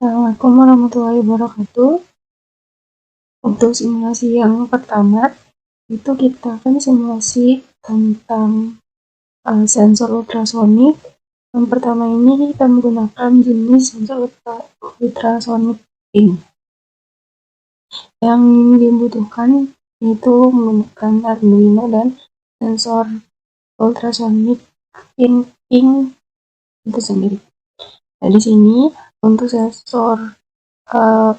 Assalamualaikum warahmatullahi wabarakatuh. Untuk simulasi yang pertama, itu kita akan simulasi tentang sensor ultrasonik. Yang pertama ini kita menggunakan jenis sensor ultrasonik pink. Yang dibutuhkan itu menggunakan Arduino dan sensor ultrasonik pink itu sendiri. Nah, di sini untuk sensor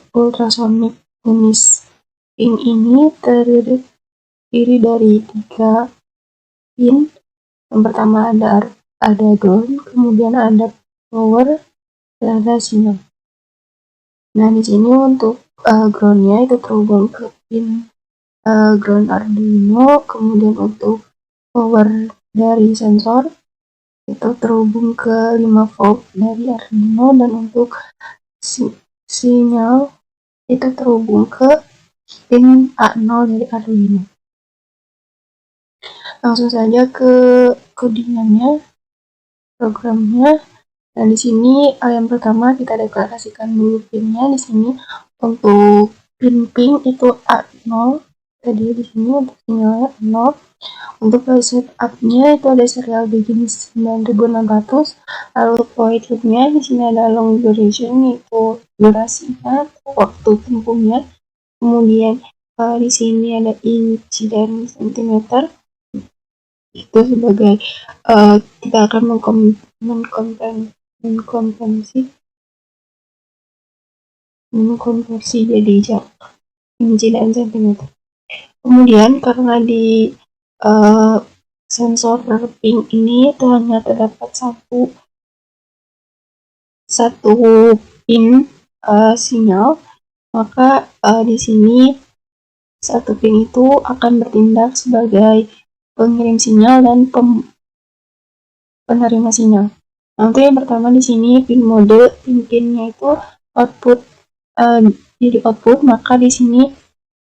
ultrasonik jenis pin ini terdiri dari 3 pin. Yang pertama ada ground, kemudian ada power, dan ada sinyal. Nah, di sini untuk groundnya itu terhubung ke pin ground Arduino, kemudian untuk power dari sensor itu terhubung ke 5 volt dari Arduino, dan untuk sinyal itu terhubung ke pin A0 dari Arduino. Langsung saja ke codingannya, programnya. Nah, di sini yang pertama kita deklarasikan dulu pinnya. Di sini untuk pin pink itu A0. Tadi di sini untuk sinyalnya 0. Untuk setupnya itu ada serial begin 9600. Lalu untuk void loopnya di sini ada long duration, itu durasinya, waktu tempuhnya. Kemudian di sini ada inci dan sentimeter. Itu sebagai kita akan mengkonversi jadi jarak inci dan sentimeter. Kemudian karena di sensor pink ini itu hanya terdapat satu pin sinyal, maka di sini satu pin itu akan bertindak sebagai pengirim sinyal dan penerima sinyal. Nah, untuk yang pertama di sini pin mode, pinnya itu output jadi output, maka di sini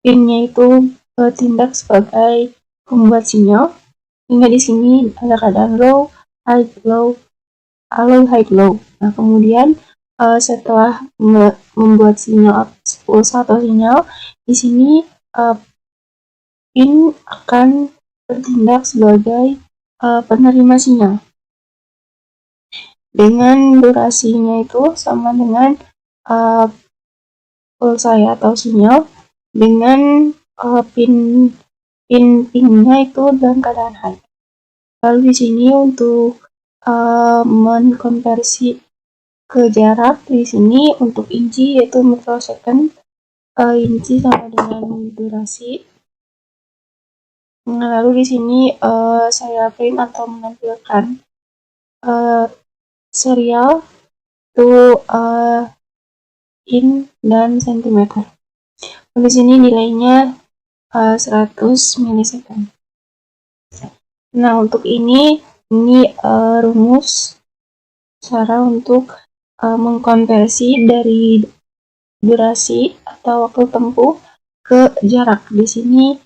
pinnya itu bertindak sebagai pembuat sinyal. Hingga di sini ada keadaan low, high, low, high, low. Nah, kemudian setelah membuat sinyal pulsa atau sinyal, di sini pin akan bertindak sebagai penerima sinyal dengan durasinya itu sama dengan pulsa atau sinyal, dengan pin-pinnya itu dalam keadaan high. Lalu di sini untuk mengkonversi ke jarak, di sini untuk inci yaitu microsecond, inci sama dengan durasi. Nah, lalu di sini saya print atau menampilkan serial itu in dan sentimeter. Di sini nilainya 100 milisecond. Nah, untuk ini rumus cara untuk mengkonversi dari durasi atau waktu tempuh ke jarak. Di sini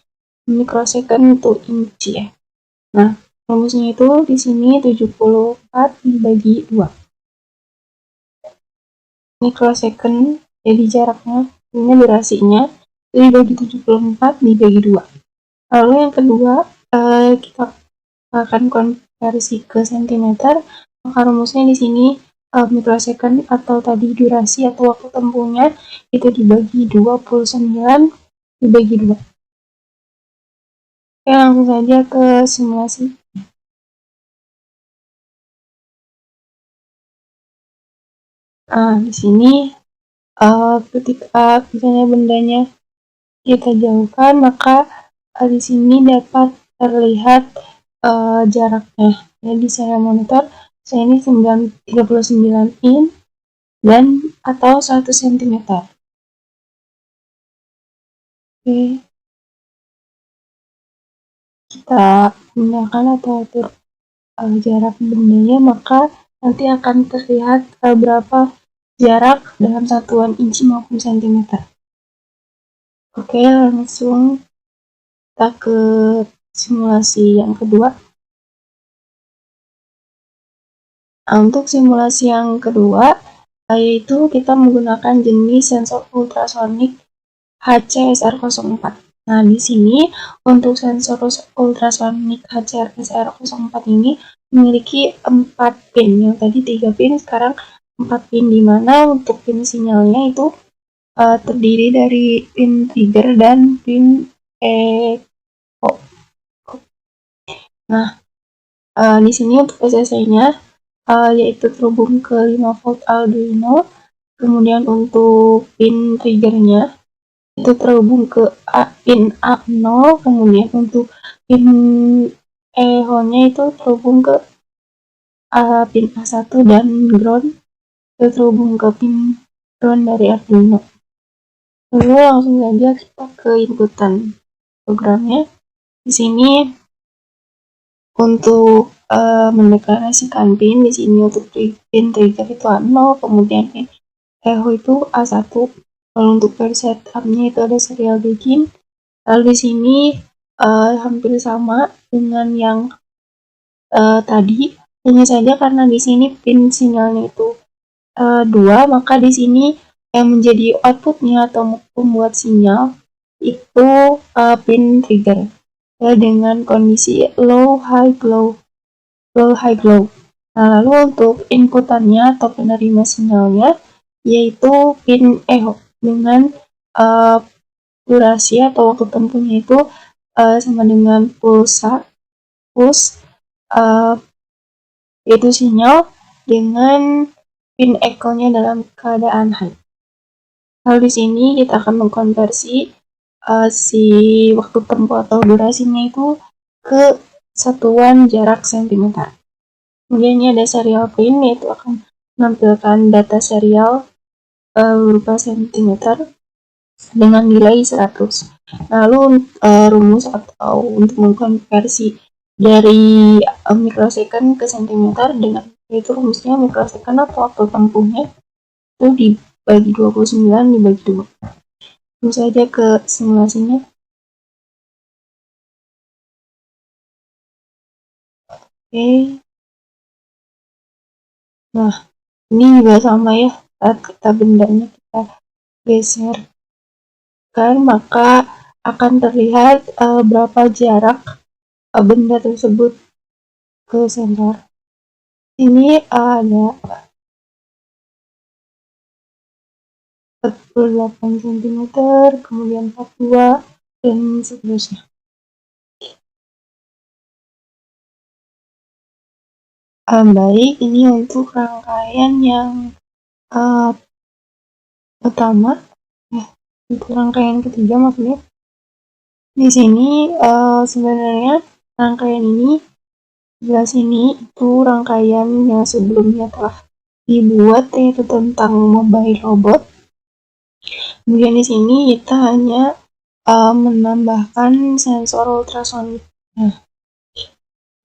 mikrosecond untuk inci ya. Nah, rumusnya itu di sini 74 dibagi 2. Mikrosecond jadi jaraknya, ini durasinya, dibagi 74 dibagi 2. Lalu yang kedua, kita akan konversi ke sentimeter. Maka rumusnya di sini mikrosecond atau tadi durasi atau waktu tempuhnya itu dibagi 29 dibagi 2. Oke, langsung saja ke simulasi. Di sini ketika misalnya bendanya kita jauhkan, maka di sini dapat terlihat jaraknya. Jadi saya monitor, saya ini 39 in dan atau 1 cm. Oke, kita gunakan atau atur jarak bendanya, maka nanti akan terlihat berapa jarak dalam satuan inci maupun sentimeter. Oke, langsung kita ke simulasi yang kedua. Untuk simulasi yang kedua, yaitu kita menggunakan jenis sensor ultrasonik HCSR04. Nah, di sini untuk sensor ultrasonik HCSR04 ini memiliki 4 pin. Yang tadi 3 pin, sekarang 4 pin, di mana untuk pin sinyalnya itu terdiri dari pin trigger dan pin echo. Nah, di sini untuk SSI-nya yaitu terhubung ke 5 volt Arduino. Kemudian untuk pin triggernya itu terhubung ke pin A0. Kemudian untuk pin echo-nya itu terhubung ke pin A1, dan ground itu terhubung ke pin ground dari Arduino. Lalu langsung saja kita ke inputan programnya. Di sini untuk mendeklarasikan pin, di sini untuk pin trigger itu A0, kemudian pin echo itu A1. Lalu untuk per setupnya itu ada serial begin. Lalu di sini hampir sama dengan yang tadi, hanya saja karena di sini pin sinyalnya itu 2, maka di sini yang menjadi outputnya atau pembuat sinyal itu pin trigger dengan kondisi low high glow. Nah, lalu untuk inputannya atau penerima sinyalnya yaitu pin echo dengan durasi atau waktu tempuhnya itu sama dengan push yaitu sinyal dengan pin echo-nya dalam keadaan high. Lalu di sini kita akan mengkonversi si waktu tempuh atau durasinya itu ke satuan jarak sentimeter. Kemudian ini ada serial pin, yaitu akan menampilkan data serial berupa sentimeter dengan nilai 100. Lalu rumus atau untuk mengkonversi dari mikrosecond ke sentimeter, dengan itu rumusnya mikrosecond atau waktu tempuhnya itu dibagi 29 dibagi 2. Langsung saja ke simulasinya. Oke. Nah, ini juga sama ya, saat kita bendanya kita geserkan, maka akan terlihat berapa jarak benda tersebut ke sensor. Ini ada 48 cm, kemudian 42, dan seterusnya. Baik, ini untuk rangkaian yang utama, untuk rangkaian ketiga maksudnya. Di sini sebenarnya rangkaian ini sebelah sini itu rangkaian yang sebelumnya telah dibuat, yaitu tentang mobile robot. Kemudian di sini kita hanya menambahkan sensor ultrasonik,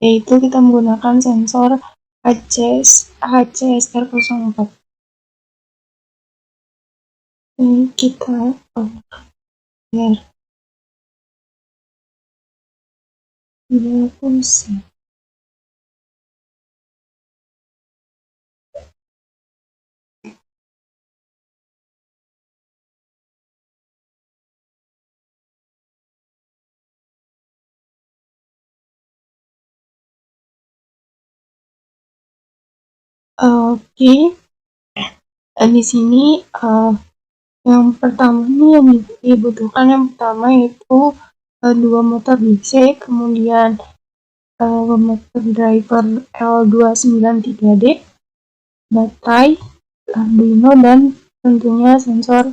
yaitu kita menggunakan sensor HCSR04. Ini kita biar tidak pusing. Oke. Di sini yang pertama ini yang dibutuhkan, yang pertama itu 2 motor DC, kemudian motor driver L293D, baterai Arduino, dan tentunya sensor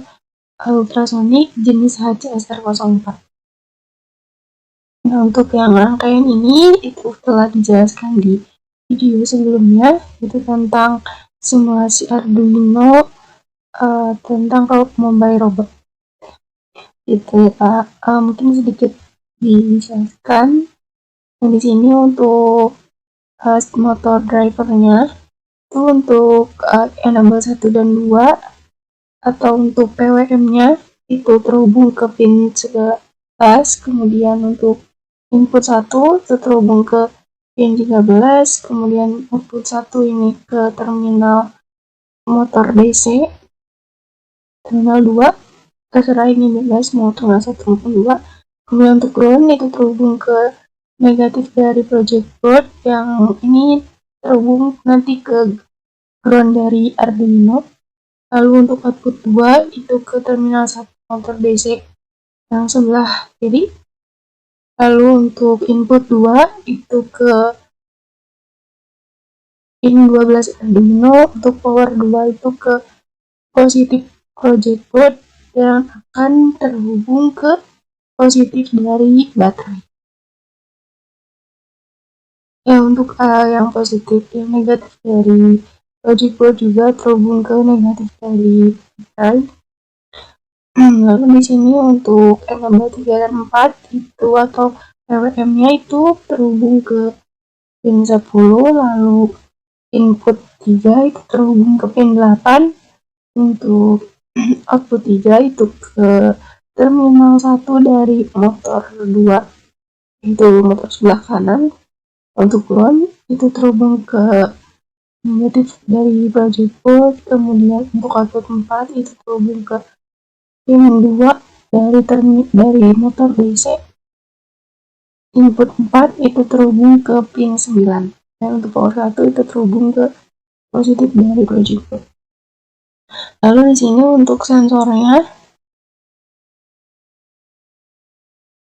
ultrasonik jenis HCSR04. Nah, untuk yang rangkaian ini itu telah dijelaskan di video sebelumnya, itu tentang simulasi Arduino tentang mobile robot. Itu mungkin sedikit dijelaskan. Nah, di sini untuk motor drivernya itu untuk enable 1 dan 2, atau untuk PWM-nya itu terhubung ke pin 11, kemudian untuk input 1 itu terhubung ke pin 13, kemudian output 1 ini ke terminal motor DC terminal 2, terserah ini bebas mau terminal 1 maupun 2. Kemudian untuk ground itu terhubung ke negatif dari project board, yang ini terhubung nanti ke ground dari Arduino. Lalu untuk output 2 itu ke terminal 1 motor DC yang sebelah kiri. Lalu untuk input 2 itu ke pin 12 Arduino. Untuk power 2 itu ke positif project board yang akan terhubung ke positif dari baterai. Ya, untuk yang positif, yang negatif dari project board juga terhubung ke negatif dari baterai. Lalu di sini untuk M3 dan 4 itu atau PWM-nya itu terhubung ke pin 10, lalu input 3 itu terhubung ke pin 8. Untuk output 3 itu ke terminal 1 dari motor 2, itu motor sebelah kanan. Untuk ground itu terhubung ke negatif dari project board. Kemudian untuk output 4 itu terhubung ke pin 2 dari motor DC. Input 4 itu terhubung ke pin 9. Dan untuk power 1 itu terhubung ke positif dari project board. Lalu di sini untuk sensornya,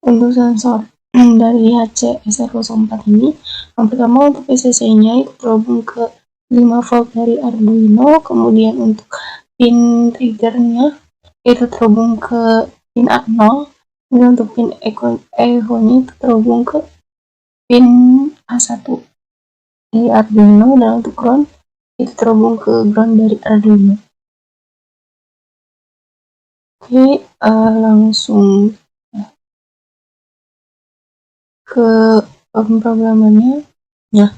untuk sensor dari HC SR04 ini, yang pertama untuk PCC-nya itu terhubung ke 5 volt dari Arduino. Kemudian untuk pin triggernya itu terhubung ke pin A0. Dan untuk pin echo-nya itu terhubung ke pin A1 dari Arduino. Dan untuk ground itu terhubung ke ground dari Arduino. Oke, langsung ke pemrogramannya. Nah,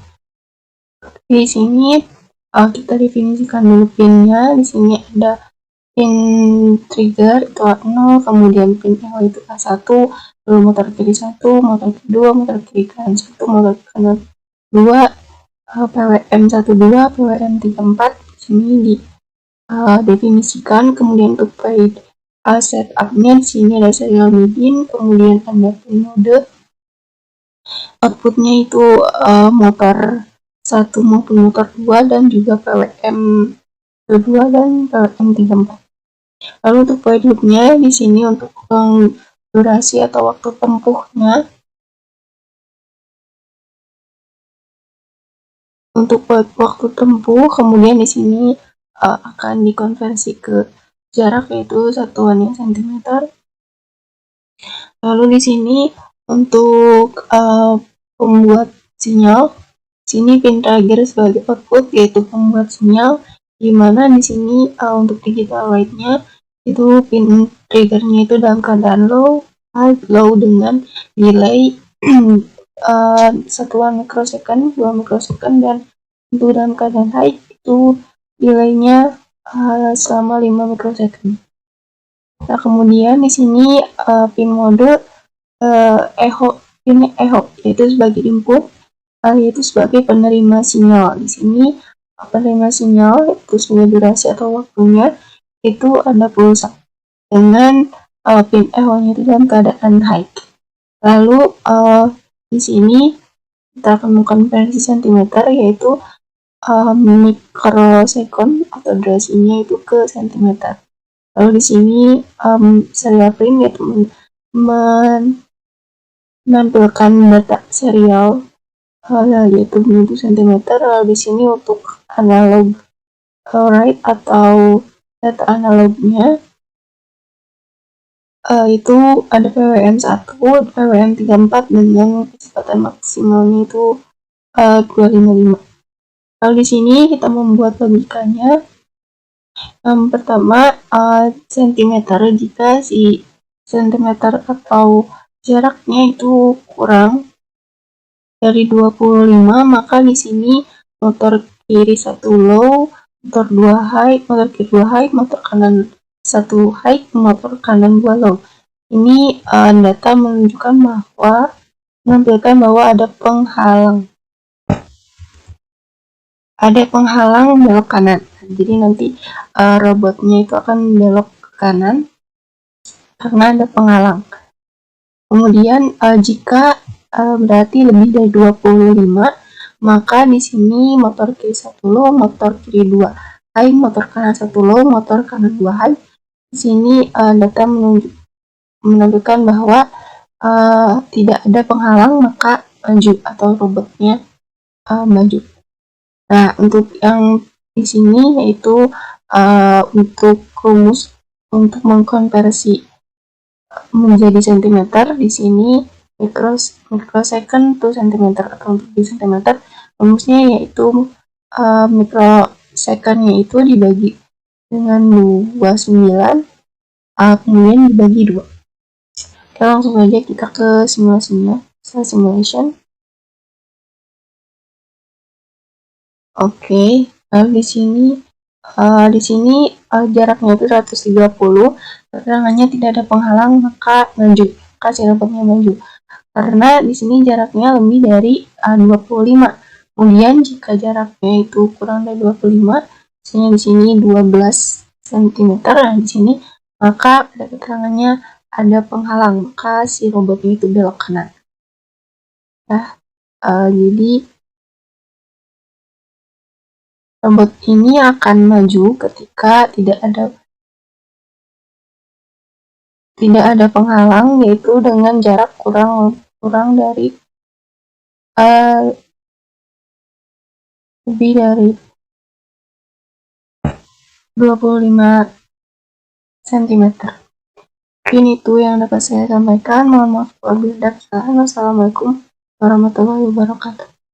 di sini kita definisikan dulu pinnya. Di sini ada pin trigger itu A0, kemudian pin echo itu A1, lalu motor kiri 1, motor kiri 2, motor kiri kanan 1, motor kanan 2, PWM 12, PWM 34. Di sini didefinisikan. Kemudian untuk setup-nya di sini ada serial begin, kemudian ada pin mode. Outputnya itu motor 1 maupun motor 2 dan juga PWM 2 dan PWM 34. Lalu untuk void loop-nya di sini untuk durasi atau waktu tempuhnya. Untuk waktu tempuh, kemudian di sini akan dikonversi ke jarak, yaitu satuannya cm. Lalu di sini untuk pembuat sinyal, sini pin trigger sebagai output yaitu pembuat sinyal, di mana di sini untuk digital write-nya itu pin triggernya itu dalam keadaan low, high, low dengan delay satuan mikrosecond, 2 mikrosecond, dan untuk dalam keadaan high itu delaynya selama 5 mikrosecond. Nah, kemudian di sini pin mode pin echo yaitu sebagai input, yaitu sebagai penerima sinyal. Di sini penerima sinyal itu sebagai durasi atau waktunya itu ada pulsa dengan pin echo-nya itu dalam keadaan high. Lalu di sini kita akan mengkonversi cm, yaitu mikrosecond atau durasinya itu ke cm. Lalu di sini serial print yaitu menampilkan data serial yaitu bentuk cm. Lalu di sini untuk analog write atau data analognya itu ada PWM 1, PWM 34 dengan kecepatan maksimalnya itu 255. Lalu di sini kita membuat logikanya. Yang pertama cm, jika si cm atau jaraknya itu kurang dari 25, maka di sini motor kiri 1 low, motor 2 high, motor kiri 2 high, motor kanan 1 high, motor kanan 2 low. Ini data menunjukkan bahwa menampilkan bahwa ada penghalang belok kanan. Jadi nanti robotnya itu akan belok ke kanan karena ada penghalang. Kemudian jika berarti lebih dari 25, maka di sini motor kiri 1 low, motor kiri 2 high, motor kanan 1 low, motor kanan 2 high. Di sini data menunjukkan bahwa tidak ada penghalang, maka maju atau robotnya maju. Nah, untuk yang di sini yaitu untuk rumus untuk mengkonversi menjadi cm. Di sini microsecond to cm, atau untuk di cm rumusnya yaitu microsecondnya itu dibagi dengan 29, kemudian dibagi 2. Oke, langsung saja kita ke simulasinya. Simulation. Oke, lalu di sini jaraknya itu 130, keterangannya tidak ada penghalang, maka maju, maka si robotnya maju. Karena di sini jaraknya lebih dari 25. Kemudian jika jaraknya itu kurang dari 25, misalnya di sini 12 cm, nah di sini maka ada keterangannya ada penghalang, maka si robotnya itu belok kanan. Nah, jadi robot ini akan maju ketika tidak ada penghalang, yaitu dengan jarak kurang dari lebih dari 25 cm. Mungkin itu yang dapat saya sampaikan. Mohon maaf apabila ada kesalahan. Wassalamualaikum warahmatullahi wabarakatuh.